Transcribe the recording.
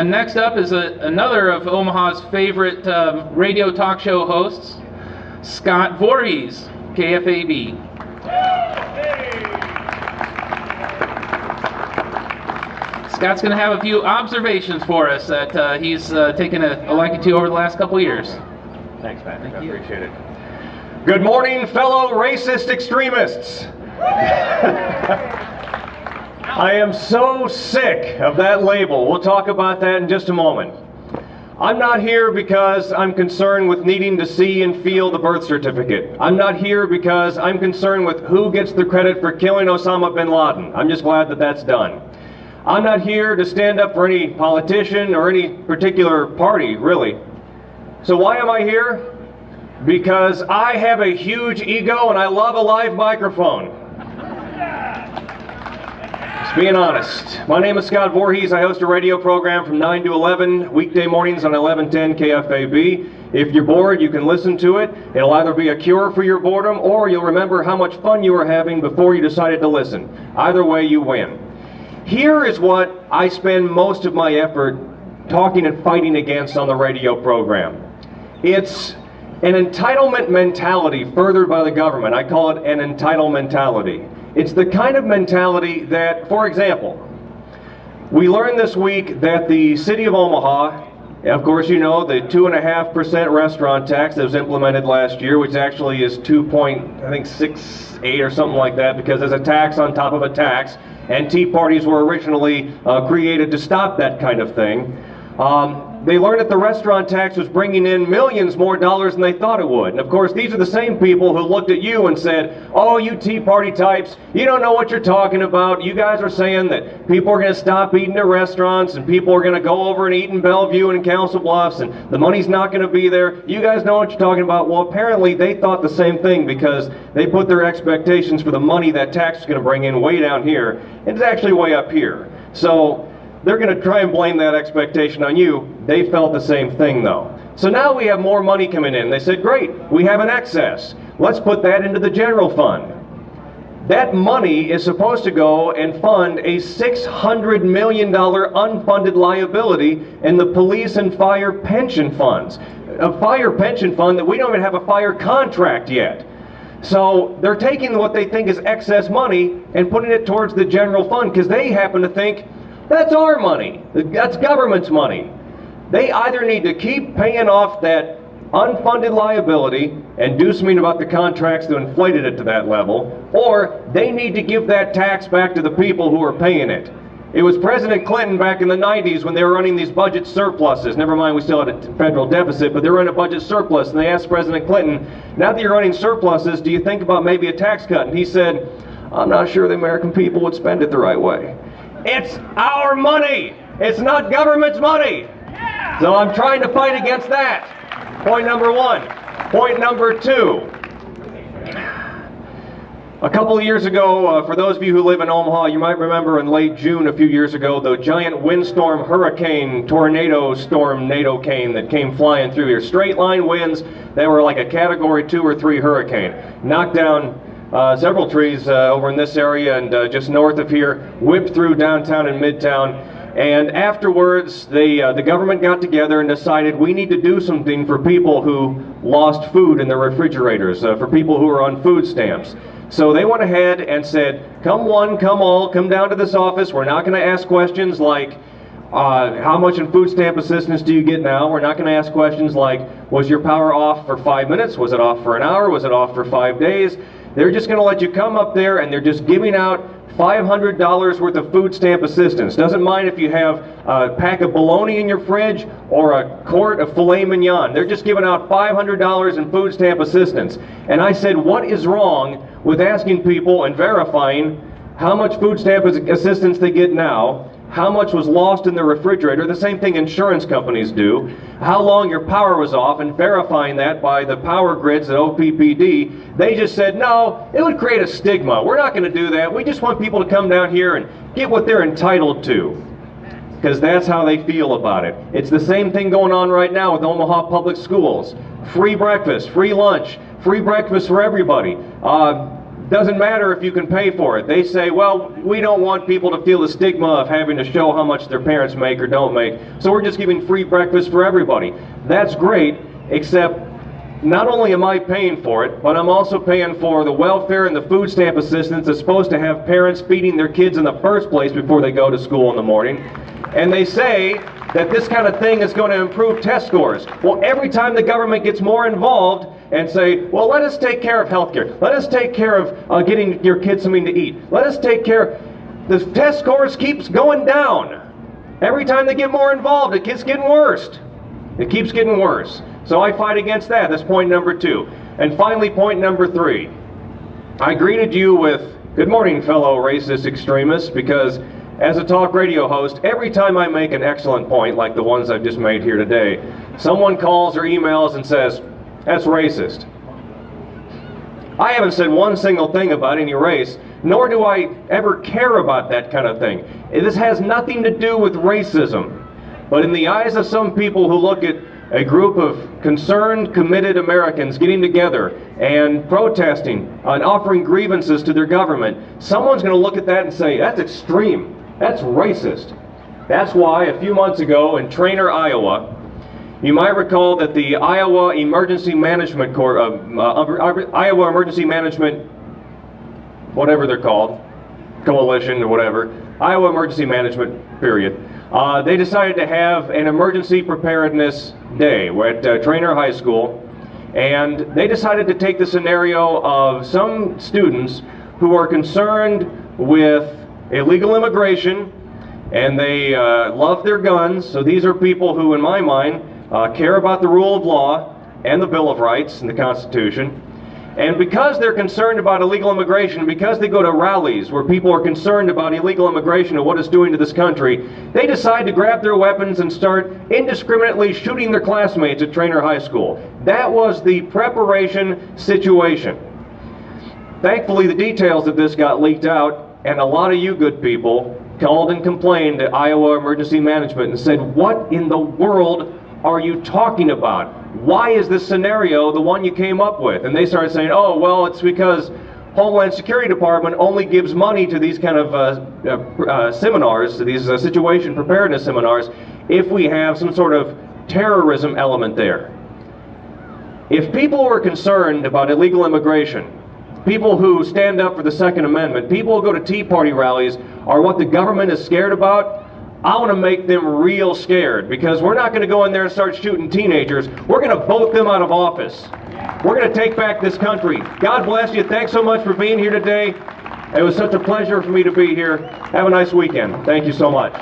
Next up is another of Omaha's favorite radio talk show hosts, Scott Vorhees, KFAB. Scott's going to have a few observations for us that he's taken a liking to over the last couple years. Thanks, Patrick. I appreciate it. Good morning, fellow racist extremists. I am so sick of that label. We'll talk about that in just a moment. I'm not here because I'm concerned with needing to see and feel the birth certificate. I'm not here because I'm concerned with who gets the credit for killing Osama bin Laden. I'm just glad that that's done. I'm not here to stand up for any politician or any particular party, really. So why am I here? Because I have a huge ego and I love a live microphone. Just being honest. My name is Scott Vorhees. I host a radio program from 9 to 11, weekday mornings on 1110 KFAB. If you're bored, you can listen to it. It'll either be a cure for your boredom or you'll remember how much fun you were having before you decided to listen. Either way, you win. Here is what I spend most of my effort talking and fighting against on the radio program. It's an entitlement mentality furthered by the government. I call it an entitlement mentality. It's the kind of mentality that, for example, we learned this week that the city of Omaha, of course you know, the 2.5% restaurant tax that was implemented last year, which actually is 2.68 or something like that, because there's a tax on top of a tax, and Tea Parties were originally created to stop that kind of thing. They learned that the restaurant tax was bringing in millions more dollars than they thought it would. And of course, these are the same people who looked at you and said, oh, you Tea Party types, you don't know what you're talking about. You guys are saying that people are going to stop eating at restaurants and people are going to go over and eat in Bellevue and in Council Bluffs and the money's not going to be there. You guys know what you're talking about. Well, apparently they thought the same thing because they put their expectations for the money that tax is going to bring in way down here. And it's actually way up here. So they're going to try and blame that expectation on you. They felt the same thing, though. So now we have more money coming in. They said, great, we have an excess. Let's put that into the general fund. That money is supposed to go and fund a $600 million unfunded liability in the police and fire pension funds. A fire pension fund that we don't even have a fire contract yet. So they're taking what they think is excess money and putting it towards the general fund because they happen to think, that's our money. That's government's money. They either need to keep paying off that unfunded liability and do something about the contracts that inflated it to that level, or they need to give that tax back to the people who are paying it. It was President Clinton back in the 90s when they were running these budget surpluses. Never mind, we still had a federal deficit, but they were in a budget surplus, and they asked President Clinton, now that you're running surpluses, do you think about maybe a tax cut? And he said, I'm not sure the American people would spend it the right way. It's our money. It's not government's money. So I'm trying to fight against that. Point number one. Point number two. A couple of years ago, for those of you who live in Omaha, you might remember in late June a few years ago, the giant windstorm, hurricane, tornado storm, Nadocane that came flying through here. Straight line winds that were like a category 2 or 3 hurricane. Knocked down several trees over in this area and just north of here, whipped through downtown and midtown, and afterwards the government got together and decided we need to do something for people who lost food in their refrigerators, for people who are on food stamps. So they went ahead and said, come one, come all, come down to this office. We're not going to ask questions like, how much in food stamp assistance do you get now? We're not going to ask questions like, was your power off for 5 minutes? Was it off for an hour? Was it off for 5 days? They're just going to let you come up there and they're just giving out $500 worth of food stamp assistance. Doesn't mind if you have a pack of bologna in your fridge or a quart of filet mignon. They're just giving out $500 in food stamp assistance. And I said, what is wrong with asking people and verifying how much food stamp assistance they get now, how much was lost in the refrigerator, the same thing insurance companies do, how long your power was off, and verifying that by the power grids at OPPD. They just said, no, it would create a stigma. We're not going to do that. We just want people to come down here and get what they're entitled to, because that's how they feel about it. It's the same thing going on right now with Omaha Public Schools. Free breakfast, free lunch, free breakfast for everybody. doesn't matter if you can pay for it. They say, well, we don't want people to feel the stigma of having to show how much their parents make or don't make, so we're just giving free breakfast for everybody. That's great, except not only am I paying for it, but I'm also paying for the welfare and the food stamp assistance that's supposed to have parents feeding their kids in the first place before they go to school in the morning. And they say that this kind of thing is going to improve test scores. Well, every time the government gets more involved and say, well, let us take care of healthcare. Let us take care of getting your kids something to eat. Let us take care. The test scores keeps going down. Every time they get more involved, it keeps getting worse. It keeps getting worse. So I fight against that. That's point number 2. And finally, point number 3. I greeted you with, good morning, fellow racist extremists, because as a talk radio host, every time I make an excellent point, like the ones I've just made here today, someone calls or emails and says, that's racist. I haven't said one single thing about any race, nor do I ever care about that kind of thing. This has nothing to do with racism. But in the eyes of some people who look at a group of concerned, committed Americans getting together and protesting and offering grievances to their government, someone's going to look at that and say, that's extreme. That's racist. That's why a few months ago in Trainer, Iowa, you might recall that the Iowa Emergency Management Iowa Emergency Management, whatever they're called, coalition or whatever, Iowa Emergency Management, period. They decided to have an emergency preparedness day at Trainer High School, and they decided to take the scenario of some students who are concerned with illegal immigration, and they love their guns. So these are people who, in my mind, care about the rule of law and the Bill of Rights and the Constitution. And because they're concerned about illegal immigration, because they go to rallies where people are concerned about illegal immigration and what it's doing to this country, they decide to grab their weapons and start indiscriminately shooting their classmates at Trainer High School. That was the preparation situation. Thankfully, the details of this got leaked out, and a lot of you good people called and complained to Iowa Emergency Management and said, what in the world are you talking about? Why is this scenario the one you came up with? And they started saying, oh, well, it's because Homeland Security Department only gives money to these kind of seminars, to these situation preparedness seminars, if we have some sort of terrorism element there. If people were concerned about illegal immigration, people who stand up for the Second Amendment, people who go to Tea Party rallies, are what the government is scared about, I want to make them real scared, because we're not going to go in there and start shooting teenagers. We're going to vote them out of office. We're going to take back this country. God bless you. Thanks so much for being here today. It was such a pleasure for me to be here. Have a nice weekend. Thank you so much.